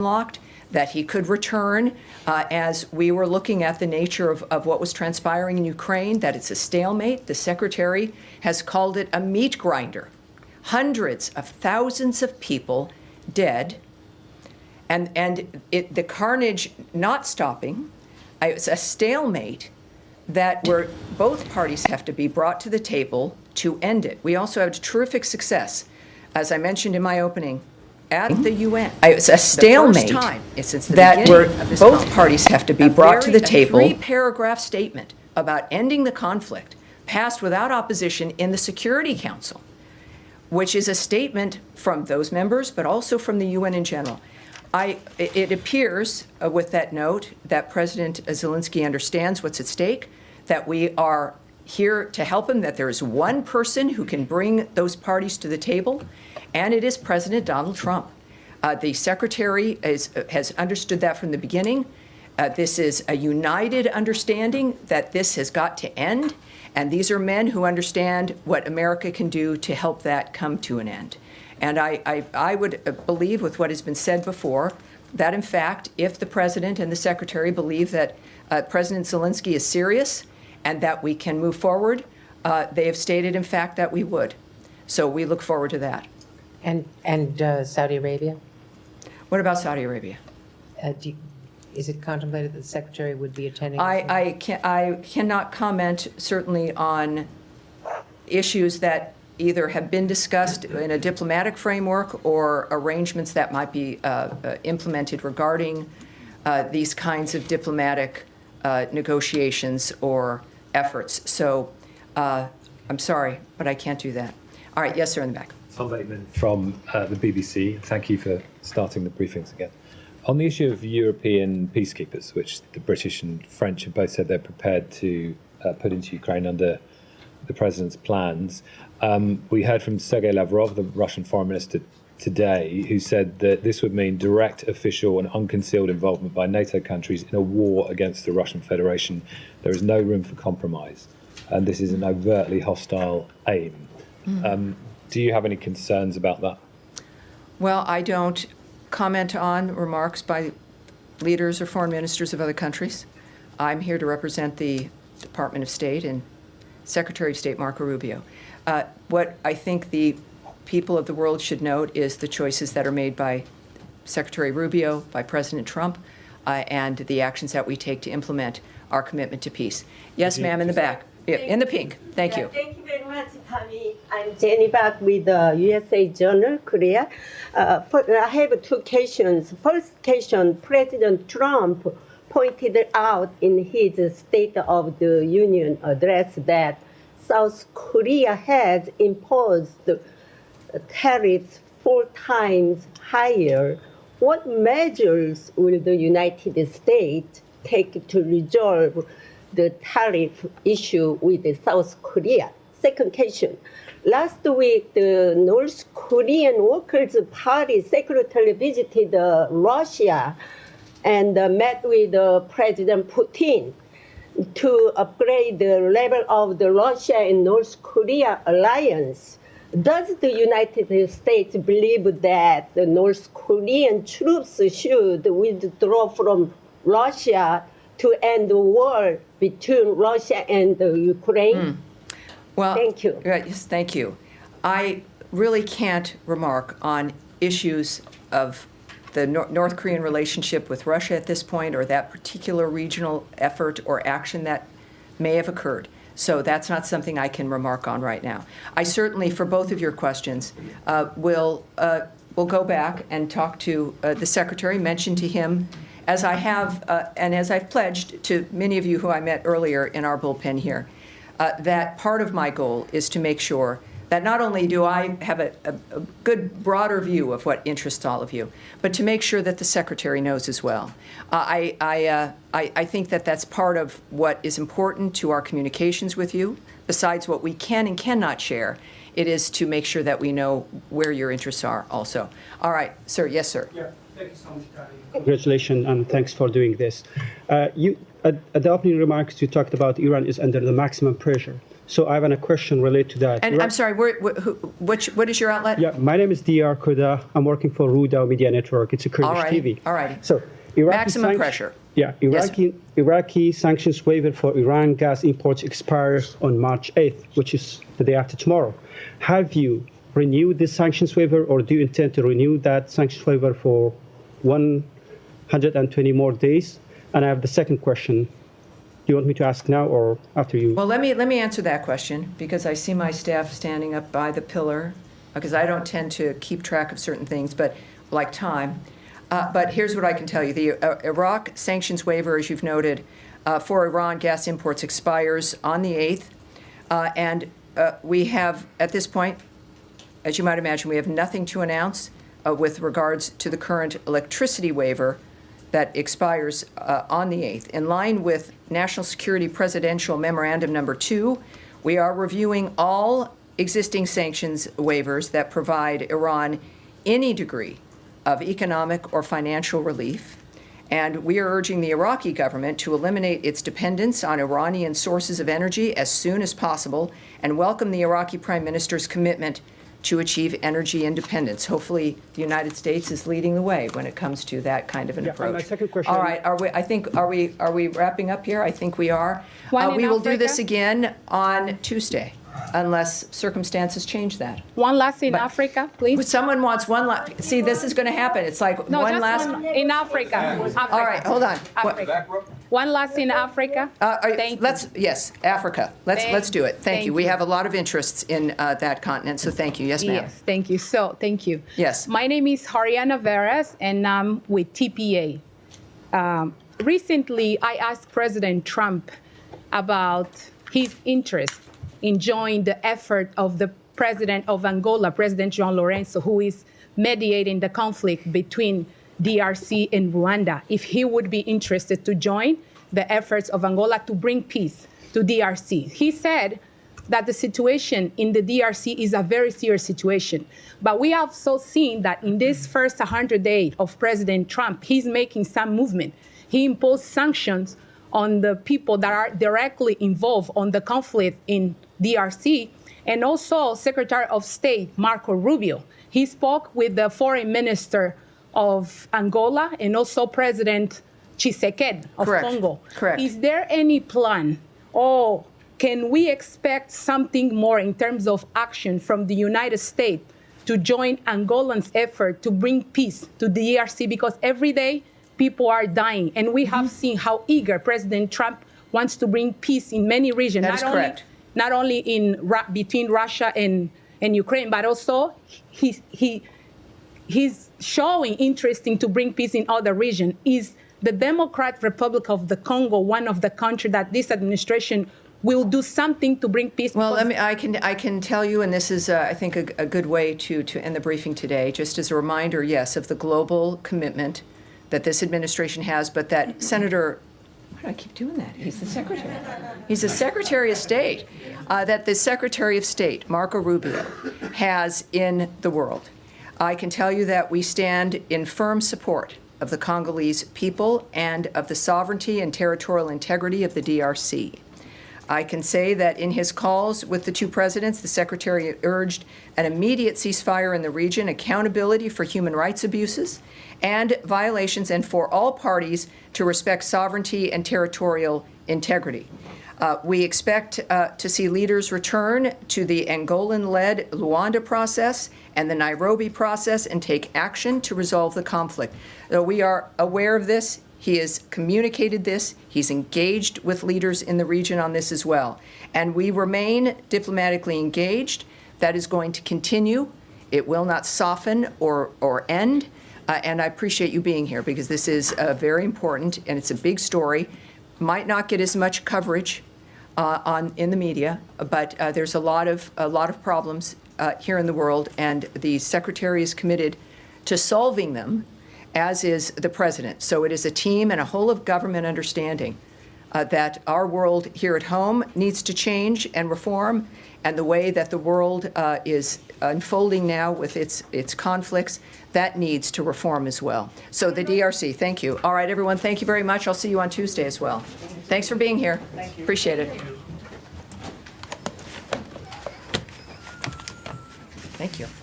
locked, that he could return as we were looking at the nature of what was transpiring in Ukraine, that it's a stalemate. The secretary has called it a meat grinder. Hundreds of thousands of people dead, and the carnage not stopping. It's a stalemate that where both parties have to be brought to the table to end it. We also had terrific success, as I mentioned in my opening, at the UN. It's a stalemate that where both parties have to be brought to the table. A three-paragraph statement about ending the conflict passed without opposition in the Security Council, which is a statement from those members, but also from the UN in general. It appears with that note that President Zelensky understands what's at stake, that we are here to help him, that there is one person who can bring those parties to the table, and it is President Donald Trump. The Secretary has understood that from the beginning. This is a united understanding that this has got to end, and these are men who understand what America can do to help that come to an end. And I would believe, with what has been said before, that in fact, if the President and the Secretary believe that President Zelensky is serious and that we can move forward, they have stated, in fact, that we would. So we look forward to that. And Saudi Arabia? What about Saudi Arabia? Is it contemplated that the Secretary would be attending? I cannot comment, certainly, on issues that either have been discussed in a diplomatic framework or arrangements that might be implemented regarding these kinds of diplomatic negotiations or efforts. So I'm sorry, but I can't do that. All right, yes, sir, in the back. Tom Bateman from the BBC. Thank you for starting the briefings again. On the issue of European peacekeepers, which the British and French have both said they're prepared to put into Ukraine under the president's plans, we heard from Sergei Lavrov, the Russian foreign minister, today, who said that this would mean direct, official and unconcealed involvement by NATO countries in a war against the Russian Federation. There is no room for compromise, and this is an overtly hostile aim. Do you have any concerns about that? Well, I don't comment on remarks by leaders or foreign ministers of other countries. I'm here to represent the Department of State and Secretary of State Marco Rubio. What I think the people of the world should note is the choices that are made by Secretary Rubio, by President Trump, and the actions that we take to implement our commitment to peace. Yes, ma'am, in the back. In the pink. Thank you. Thank you very much, Tommy. I'm Jenny Bak with the USA Journal, Korea. I have two questions. First question, President Trump pointed out in his State of the Union address that South Korea has imposed tariffs 4 times higher. What measures will the United States take to resolve the tariff issue with South Korea? Second question. Last week, the North Korean Workers' Party secretary visited Russia and met with President Putin to upgrade the level of the Russia and North Korea alliance. Does the United States believe that the North Korean troops should withdraw from Russia to end the war between Russia and Ukraine? Well, thank you. Yes, thank you. I really can't remark on issues of the North Korean relationship with Russia at this point, or that particular regional effort or action that may have occurred. So that's not something I can remark on right now. I certainly, for both of your questions, will go back and talk to the Secretary, mention to him, as I have and as I've pledged to many of you who I met earlier in our bullpen here, that part of my goal is to make sure that not only do I have a good broader view of what interests all of you, but to make sure that the Secretary knows as well. I think that that's part of what is important to our communications with you. Besides what we can and cannot share, it is to make sure that we know where your interests are also. All right, sir. Yes, sir. Yeah, thank you so much, Kari. Congratulations and thanks for doing this. At the opening remarks, you talked about Iran is under the maximum pressure. So I have a question related to that. And I'm sorry, what is your outlet? Yeah, my name is Diyar Kuda. I'm working for Rudaw Media Network. It's a Kurdish Alrighty, TV. alrighty. So Iraqi Maximum pressure. Yeah, Yes. Iraqi sanctions waiver for Iran gas imports expires on March 8th, which is the day after tomorrow. Have you renewed this sanctions waiver, or do you intend to renew that sanctions waiver for 120 more days? And I have the second question. Do you want me to ask now or after you? Well, let me answer that question, because I see my staff standing up by the pillar, because I don't tend to keep track of certain things, but like time. But here's what I can tell you. The Iraq sanctions waiver, as you've noted, for Iran gas imports expires on the 8th. And we have, at this point, as you might imagine, we have nothing to announce with regards to the current electricity waiver that expires on the 8th. In line with National Security Presidential Memorandum Number 2, we are reviewing all existing sanctions waivers that provide Iran any degree of economic or financial relief. And we are urging the Iraqi government to eliminate its dependence on Iranian sources of energy as soon as possible and welcome the Iraqi Prime Minister's commitment to achieve energy independence. Hopefully, the United States is leading the way when it comes to that kind of an Yeah, and approach. my second question- All right, are we wrapping up here? I think we are. One in We will do this Africa? again on Tuesday, unless circumstances change that. One last in But- Africa, please. Someone wants one last. See, this is going to happen. It's like No, one just last. one in Africa. All right, hold on. Africa. One last in Africa. Thank you. Yes, Africa. Let's do it. Thank Thank you. We you. have a lot of interests in that continent, so thank you. Yes, ma'am. Yes, thank you. So, thank you. Yes. My name is Hariana Veras, and I'm with TPA. Recently, I asked President Trump about his interest in joining the effort of the president of Angola, President João Lourenço, who is mediating the conflict between DRC and Rwanda, if he would be interested to join the efforts of Angola to bring peace to DRC. He said that the situation in the DRC is a very serious situation. But we have also seen that in this first 100 days of President Trump, he's making some movement. He imposed sanctions on the people that are directly involved on the conflict in DRC, and also Secretary of State Marco Rubio. He spoke with the foreign minister of Angola and also President Tshisekedi of Correct. Congo. Correct. Is there any plan, or can we expect something more in terms of action from the United States to join Angolan's effort to bring peace to the DRC? Because every day people are dying, and we have seen how eager President Trump wants to bring peace in many regions. That is correct. Not only between Russia and Ukraine, but also he's showing interest in to bring peace in other regions. Is the Democratic Republic of the Congo one of the countries that this administration will do something to bring peace? Well, Because- I can tell you, and this is, I think, a good way to end the briefing today, just as a reminder, yes, of the global commitment that this administration has, but that Senator, why do I keep doing that? He's the secretary. He's the Secretary of State, that the Secretary of State, Marco Rubio, has in the world. I can tell you that we stand in firm support of the Congolese people and of the sovereignty and territorial integrity of the DRC. I can say that in his calls with the two presidents, the Secretary urged an immediate ceasefire in the region, accountability for human rights abuses and violations, and for all parties to respect sovereignty and territorial integrity. We expect to see leaders return to the Angolan-led Luanda process and the Nairobi process and take action to resolve the conflict. We are aware of this. He has communicated this. He's engaged with leaders in the region on this as well. And we remain diplomatically engaged. That is going to continue. It will not soften or end. And I appreciate you being here, because this is very important and it's a big story. Might not get as much coverage in the media, but there's a lot of problems here in the world, and the Secretary is committed to solving them, as is the President. So it is a team and a whole of government understanding that our world here at home needs to change and reform, and the way that the world is unfolding now with its conflicts, that needs to reform as well. So the DRC, thank you. All right, everyone, thank you very much. I'll see you on Tuesday as well. Thanks for being here. Thank you. Appreciate it. Thank you.